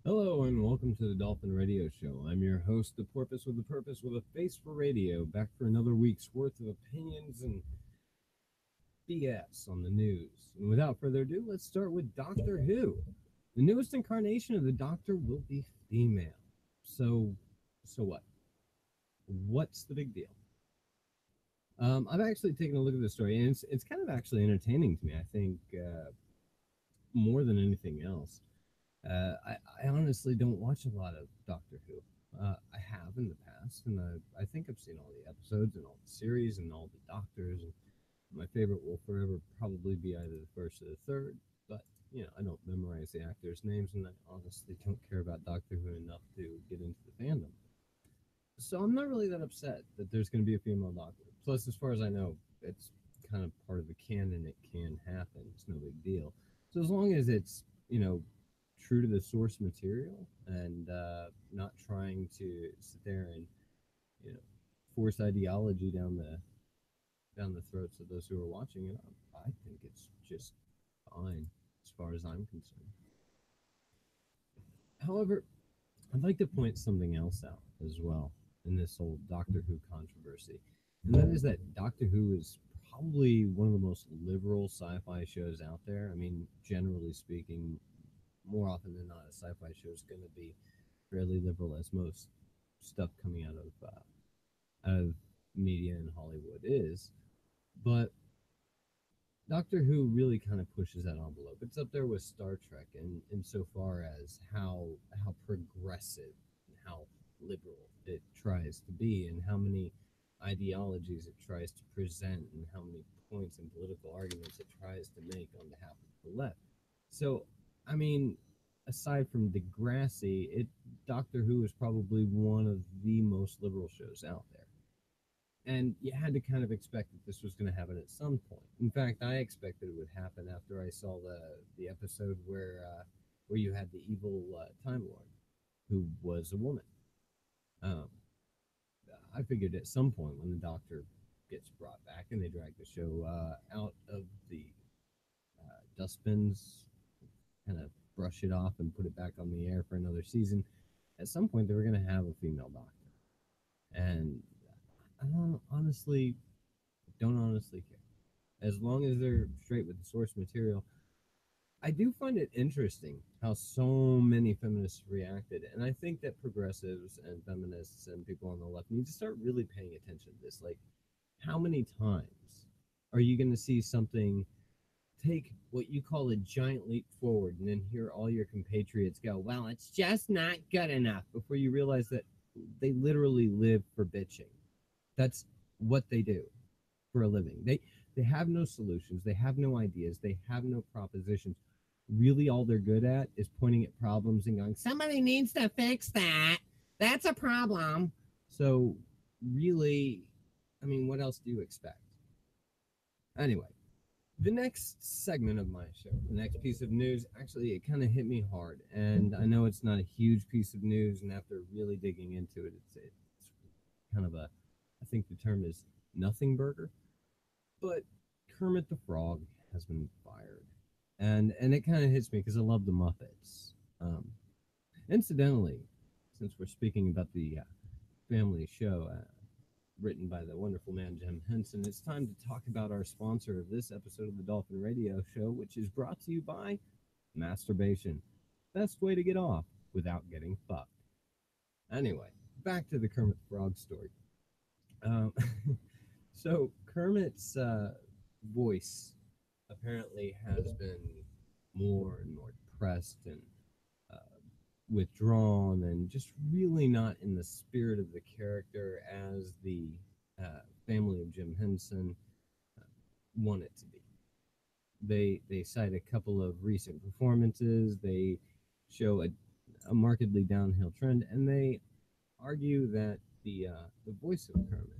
Hello and welcome to the Dolphin Radio Show. I'm your host, the porpoise with a purpose with a face for radio, back for another week's worth of opinions and BS on the news. And without further ado, let's start with Doctor Who. The newest incarnation of the Doctor will be female. So what? What's the big deal? I've actually taken a look at the story, and it's kind of actually entertaining to me. I think more than anything else. I honestly don't watch a lot of Doctor Who. I have in the past, and I think I've seen all the episodes and all the series and all the Doctors. And my favorite will forever probably be either the first or the third. But I don't memorize the actors' names, and I honestly don't care about Doctor Who enough to get into the fandom. So I'm not really that upset that there's going to be a female Doctor. Plus, as far as I know, it's kind of part of the canon. It can happen. It's no big deal. So as long as it's true to the source material and not trying to sit there and force ideology down the throats of those who are watching it, I think it's just fine as far as I'm concerned. However, I'd like to point something else out as well in this whole Doctor Who controversy, and that is that Doctor Who is probably one of the most liberal sci-fi shows out there. I mean, generally speaking, more often than not, a sci-fi show is going to be fairly liberal, as most stuff coming out of media in Hollywood is. But Doctor Who really kind of pushes that envelope. It's up there with Star Trek in so far as how progressive and how liberal it tries to be, and how many ideologies it tries to present, and how many points and political arguments it tries to make on behalf of the left. So, I mean, aside from Degrassi, Doctor Who is probably one of the most liberal shows out there. And you had to kind of expect that this was going to happen at some point. In fact, I expected it would happen after I saw the episode where you had the evil Time Lord, who was a woman. Um, I figured at some point when the Doctor gets brought back and they drag the show out of the dustbins, kind of brush it off and put it back on the air for another season, at some point they were going to have a female Doctor. And I don't honestly care. As long as they're straight with the source material. I do find it interesting how so many feminists reacted, and I think that progressives and feminists and people on the left need to start really paying attention to this. Like, how many times are you going to see something take what you call a giant leap forward and then hear all your compatriots go, well, it's just not good enough, before you realize that they literally live for bitching? That's what they do for a living. They have no solutions, they have no ideas, they have no propositions. Really, all they're good at is pointing at problems and going, somebody needs to fix that. That's a problem. So, really, I mean, what else do you expect? Anyway, the next segment of my show, the next piece of news, actually, it kind of hit me hard. And I know it's not a huge piece of news, and after really digging into it, it's kind of a, I think the term is nothing burger. But Kermit the Frog has been fired. And it kind of hits me because I love the Muppets. Incidentally, since we're speaking about the family show written by the wonderful man Jim Henson, it's time to talk about our sponsor of this episode of the Dolphin Radio Show, which is brought to you by Masturbation. Best way to get off without getting fucked. Anyway, back to the Kermit the Frog story. So Kermit's voice apparently has been more and more depressed and uh, withdrawn, and just really not in the spirit of the character as the family of Jim Henson want it to be. They cite a couple of recent performances. They show a markedly downhill trend, and they argue that the voice of Kermit,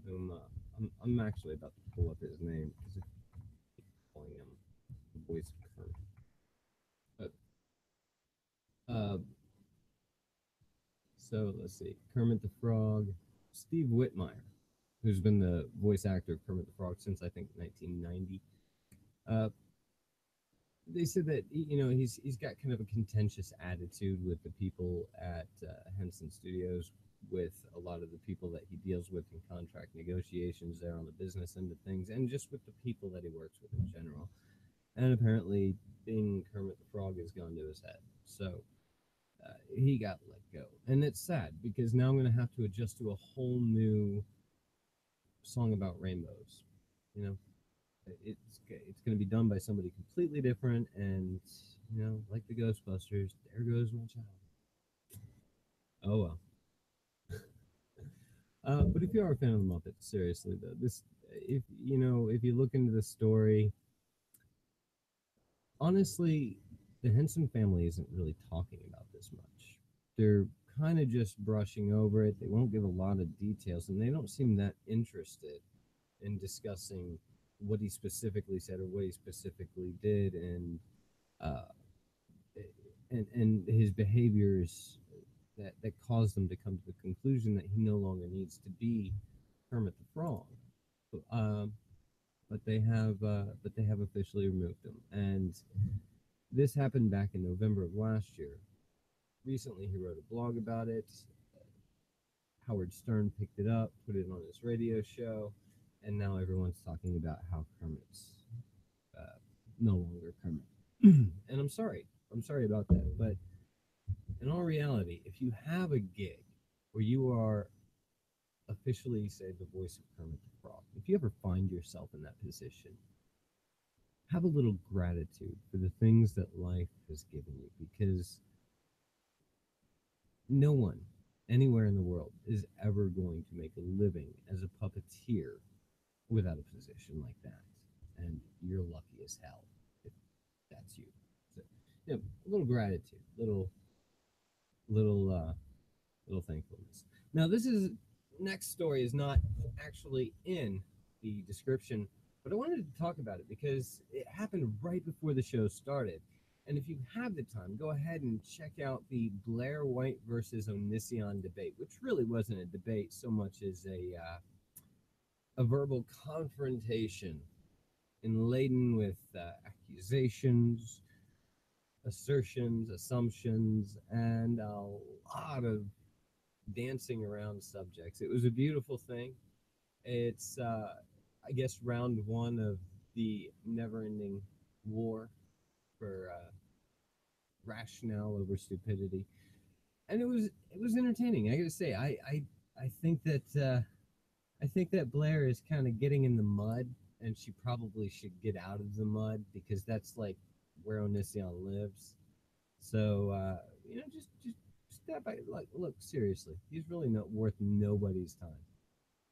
whom I'm actually about to pull up his name because I keep calling him the voice of Kermit. But so let's see, Kermit the Frog, Steve Whitmire, who's been the voice actor of Kermit the Frog since I think 1990. Uh, they said that he's got kind of a contentious attitude with the people at Henson Studios, with a lot of the people that he deals with in contract negotiations there on the business end of things, and just with the people that he works with in general. And apparently, being Kermit the Frog has gone to his head, so he got let go, and it's sad because now I'm going to have to adjust to a whole new song about rainbows. You know, it's going to be done by somebody completely different, and like the Ghostbusters, there goes my child. Oh well. But if you are a fan of the Muppets, seriously though, this if you look into the story, honestly, the Henson family isn't really talking about this much. They're kind of just brushing over it. They won't give a lot of details, and they don't seem that interested in discussing what he specifically said or what he specifically did, uh, and his behaviors that caused them to come to the conclusion that he no longer needs to be Kermit the Frog. Um, but they have officially removed him, and this happened back in November of last year. Recently, he wrote a blog about it. Howard Stern picked it up, put it on his radio show, and now everyone's talking about how Kermit's uh, no longer Kermit. And I'm sorry about that, but in all reality, if you have a gig where you are officially, say, the voice of Kermit the Frog, if you ever find yourself in that position, have a little gratitude for the things that life has given you, because no one anywhere in the world is ever going to make a living as a puppeteer without a position like that. And you're lucky as hell if that's you. So, a little gratitude, little little thankfulness. Now, this is next story is not actually in the description, but I wanted to talk about it because it happened right before the show started. And if you have the time, go ahead and check out the Blair White versus Onision debate, which really wasn't a debate so much as a verbal confrontation and laden with accusations, assertions, assumptions, and a lot of dancing around subjects. It was a beautiful thing. It's, I guess, round one of the never-ending war for rationale over stupidity, and it was entertaining. I got to say, I think that Blair is kind of getting in the mud, and she probably should get out of the mud because that's like where Onision lives. So just step back. Like, look, seriously, he's really not worth nobody's time.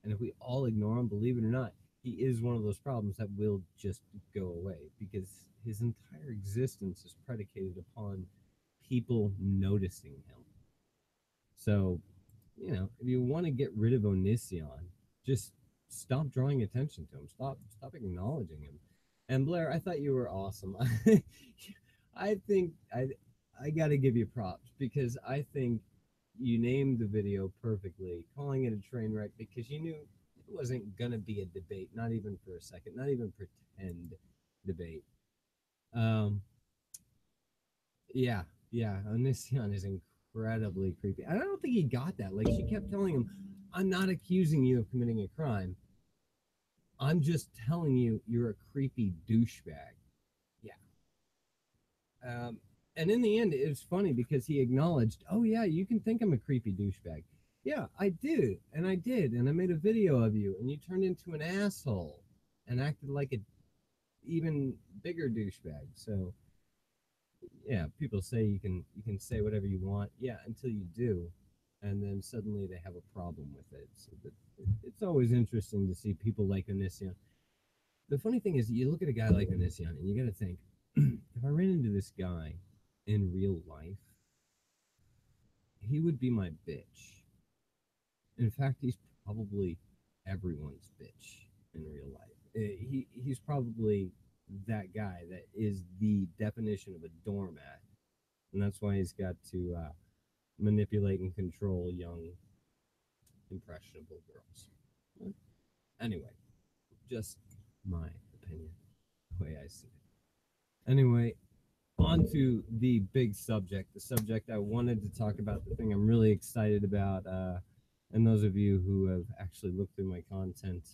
And if we all ignore him, believe it or not, he is one of those problems that will just go away because his entire existence is predicated upon people noticing him. So, if you want to get rid of Onision, just stop drawing attention to him. Stop acknowledging him. And Blair, I thought you were awesome. I think I got to give you props because I think you named the video perfectly, calling it a train wreck because you knew it wasn't gonna be a debate, not even for a second, not even pretend debate. Um, yeah, yeah, Onision is incredibly creepy. I don't think he got that. Like she kept telling him, "I'm not accusing you of committing a crime. I'm just telling you you're a creepy douchebag." Yeah. And in the end, it was funny because he acknowledged, "Oh yeah, you can think I'm a creepy douchebag. Yeah, I do, and I did, and I made a video of you, and you turned into an asshole and acted like a even bigger douchebag." So yeah, people say you can say whatever you want, yeah, until you do, and then suddenly they have a problem with it. So it's always interesting to see people like Onision. The funny thing is, you look at a guy like Onision, and you got to think, if I ran into this guy in real life, he would be my bitch. In fact, he's probably everyone's bitch in real life. He's probably that guy that is the definition of a doormat, and that's why he's got to manipulate and control young, impressionable girls. But anyway, just my opinion, the way I see it. Anyway, on to the big subject, the subject I wanted to talk about, the thing I'm really excited about. And those of you who have actually looked through my content,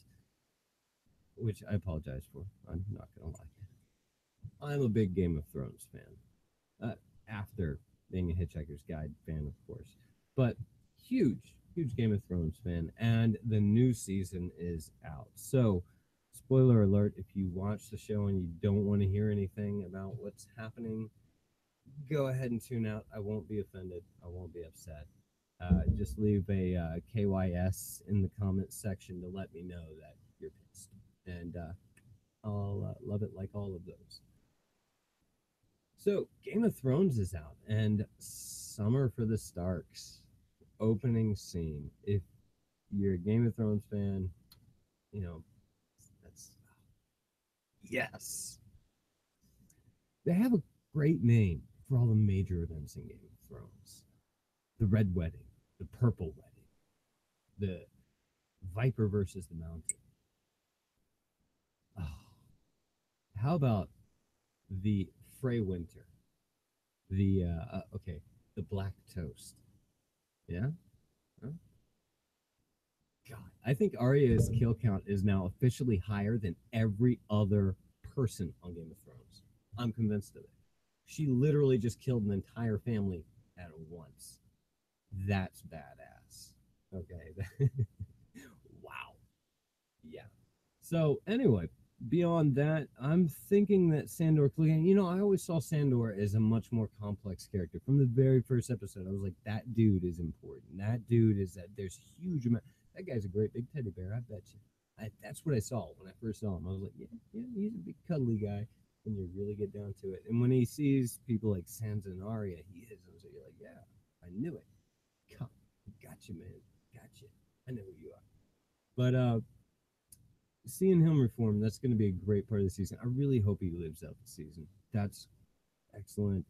which I apologize for, I'm not going to lie. I'm a big Game of Thrones fan. After being a Hitchhiker's Guide fan, of course. But huge Game of Thrones fan. And the new season is out. So, spoiler alert, if you watch the show and you don't want to hear anything about what's happening, go ahead and tune out. I won't be offended. I won't be upset. Just leave a KYS in the comments section to let me know that you're pissed. And I'll love it like all of those. So, Game of Thrones is out, and Summer for the Starks, opening scene. If you're a Game of Thrones fan, you know, that's yes. They have a great name for all the major events in Game of Thrones. The Red Wedding, the Purple Wedding, the Viper versus the Mountain. Oh, how about the Frey Winter? The the Black Toast. Yeah. Huh? God, I think Arya's kill count is now officially higher than every other person on Game of Thrones. I'm convinced of it. She literally just killed an entire family at once. That's badass. Okay. Wow. Yeah. So anyway, beyond that, I'm thinking that Sandor Clegane, I always saw Sandor as a much more complex character. From the very first episode, I was like, that dude is important. That dude is that there's huge amount. That guy's a great big teddy bear, I bet you. That's what I saw when I first saw him. I was like, yeah, he's a big cuddly guy when you really get down to it. And when he sees people like Sansa and Arya, he hits them. So you're like, yeah, I knew it. Come, gotcha, man. Gotcha. I know who you are. But seeing him reform, that's going to be a great part of the season. I really hope he lives out the season. That's excellent.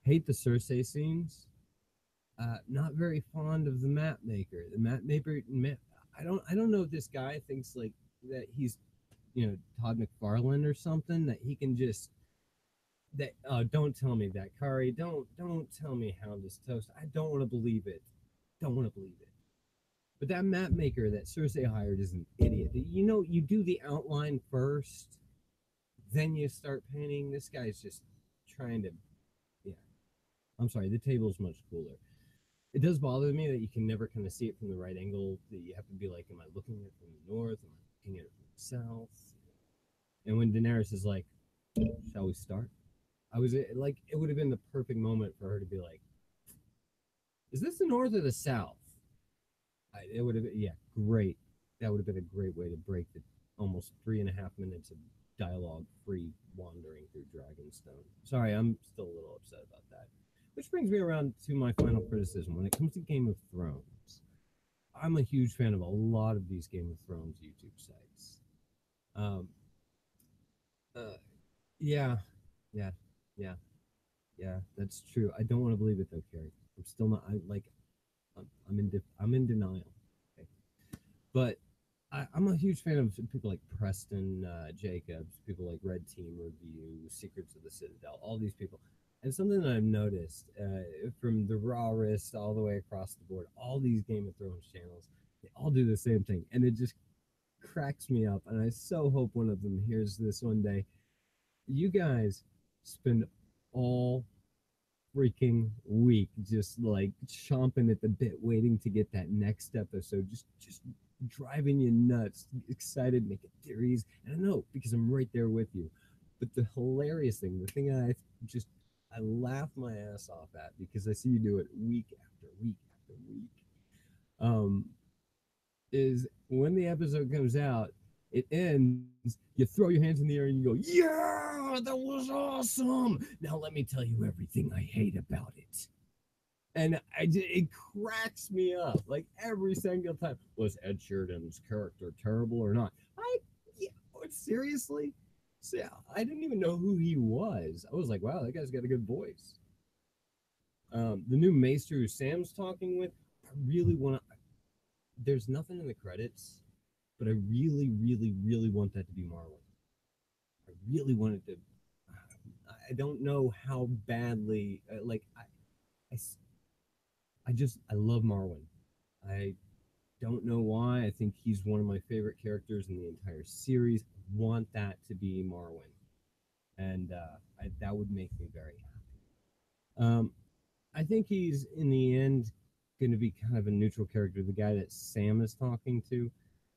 Hate the Cersei scenes. Not very fond of the map maker. The map maker, I don't know if this guy thinks like that he's, Todd McFarlane or something, that he can just that. Don't tell me that, Kari. Don't tell me how this toast. I don't want to believe it. Don't want to believe it. But that map maker that Cersei hired is an idiot. You do the outline first, then you start painting. This guy's just trying to, yeah. I'm sorry, the table's much cooler. It does bother me that you can never kind of see it from the right angle. That you have to be like, am I looking at it from the north? Am I looking at it from the south? And when Daenerys is like, shall we start? I was like, it would have been the perfect moment for her to be like, is this the north or the south? It would have been, yeah, great. That would have been a great way to break the almost 3.5 minutes of dialogue-free wandering through Dragonstone. Sorry, I'm still a little upset about that. Which brings me around to my final criticism. When it comes to Game of Thrones, I'm a huge fan of a lot of these Game of Thrones YouTube sites. Um, yeah, yeah, yeah, yeah, that's true. I don't want to believe it though, Carrie. I'm still not. I'm in denial. Okay. But I'm a huge fan of people like Preston Jacobs, people like Red Team Review, Secrets of the Citadel, all these people. And something that I've noticed from the Rawest all the way across the board, all these Game of Thrones channels, they all do the same thing. And it just cracks me up. And I so hope one of them hears this one day. You guys spend all freaking week just like chomping at the bit waiting to get that next episode, just driving you nuts, excited, making theories. And I know because I'm right there with you. But the hilarious thing, the thing I laugh my ass off at, because I see you do it week after week after week, is when the episode comes out, it ends, you throw your hands in the air and you go, yeah, that was awesome. Now let me tell you everything I hate about it. And it cracks me up like every single time. Was Ed Sheridan's character terrible or not? Yeah, seriously? See, I didn't even know who he was. I was like, wow, that guy's got a good voice. The new Maester who Sam's talking with, I really want to. There's nothing in the credits, but I really, really, really want that to be Marlon. I really wanted to. I don't know how badly I, I love Marwin. I don't know why. I think he's one of my favorite characters in the entire series. I want that to be Marwin, and that would make me very happy. I think he's in the end going to be kind of a neutral character, the guy that Sam is talking to,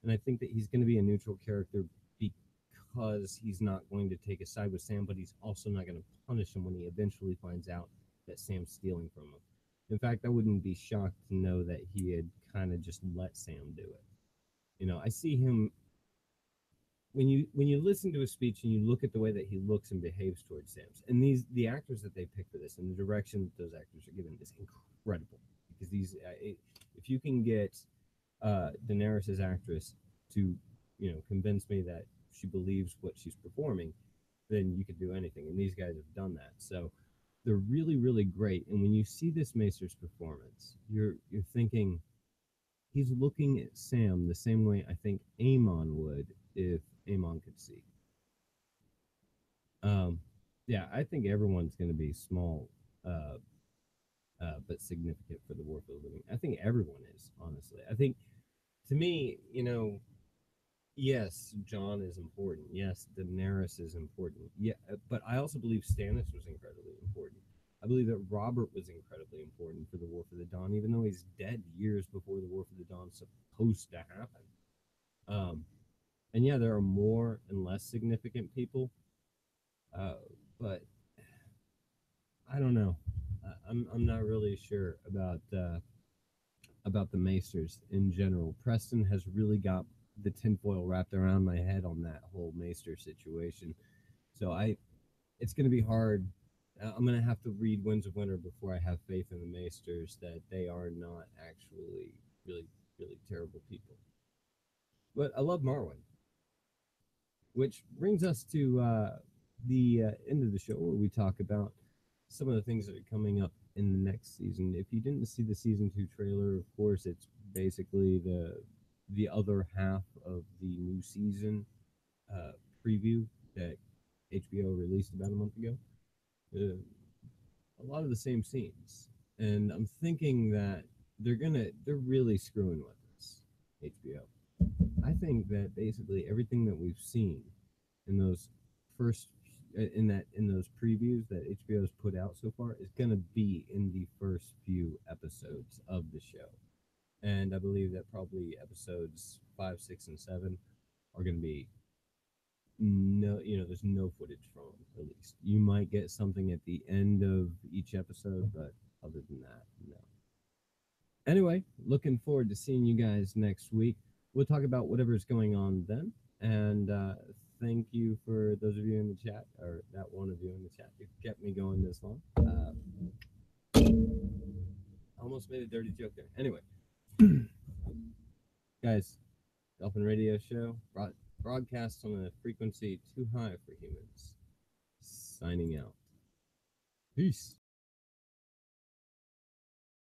and I think that he's going to be a neutral character because he's not going to take a side with Sam, but he's also not going to punish him when he eventually finds out that Sam's stealing from him. In fact, I wouldn't be shocked to know that he had kind of just let Sam do it. I see him when you listen to his speech and you look at the way that he looks and behaves towards Sam's, and the actors that they pick for this and the direction that those actors are given is incredible. Because if you can get Daenerys's actress to convince me that she believes what she's performing, then you could do anything. And these guys have done that. So they're really, really great. And when you see this Maester's performance, you're thinking he's looking at Sam the same way I think Aemon would if Aemon could see. Um, yeah, I think everyone's going to be small, but significant for the War for the Living. I think everyone is, honestly. I think, to me, yes, Jon is important. Yes, Daenerys is important. Yeah, but I also believe Stannis was incredibly important. I believe that Robert was incredibly important for the War for the Dawn, even though he's dead years before the War for the Dawn's supposed to happen. And yeah, there are more and less significant people, but I don't know. I'm not really sure about the Maesters in general. Preston has really got the tinfoil wrapped around my head on that whole Maester situation. So it's going to be hard. I'm going to have to read Winds of Winter before I have faith in the Maesters that they are not actually really, really terrible people. But I love Marwyn, which brings us to the end of the show where we talk about some of the things that are coming up in the next season. If you didn't see the season 2 trailer, of course, it's basically the other half of the new season preview that HBO released about a month ago. A lot of the same scenes, and I'm thinking that they're really screwing with us, HBO. I think that basically everything that we've seen in those first in those previews that HBO's put out so far is going to be in the first few episodes of the show, and I believe that probably episodes 5, 6, and 7 are going to be there's no footage from them. At least you might get something at the end of each episode, but other than that, no. Anyway, looking forward to seeing you guys next week. We'll talk about whatever's going on then. And thank you for those of you in the chat, or that one of you in the chat. You kept me going this long. Almost made a dirty joke there. Anyway, guys, Dolphin Radio Show broadcast on a frequency too high for humans. Signing out. Peace.